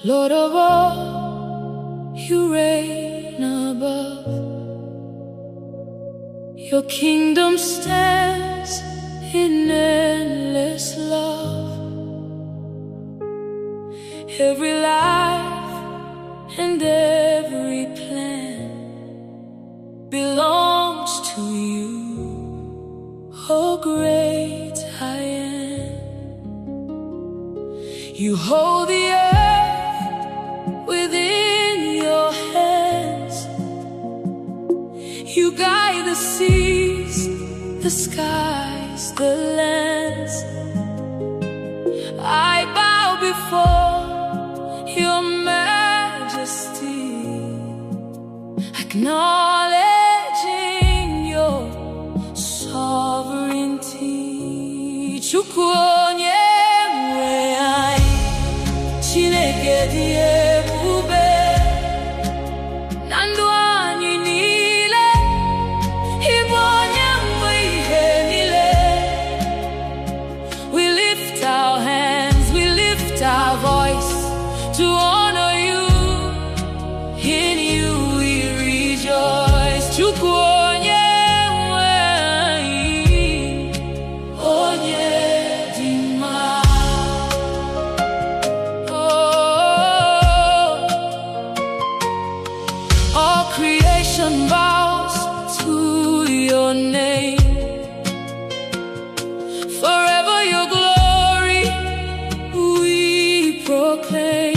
Lord of all, you reign above. Your kingdom stands in endless love. Every life and every plan belongs to you, oh great I am. You hold the earth within your hands. You guide the seas, the skies, the lands. I bow before your majesty, acknowledging your sovereignty. Chukwu Onye Nwe Anyi, Chineke dị Ebube, na ndụ anyị niile, Igbo Onye Nwe niile. We lift our hands, we lift our voice to honor you. In you we rejoice. Chukwu Onye Nwe Anyi, Onye dị mma. All creation bows to your name. Forever your glory we proclaim.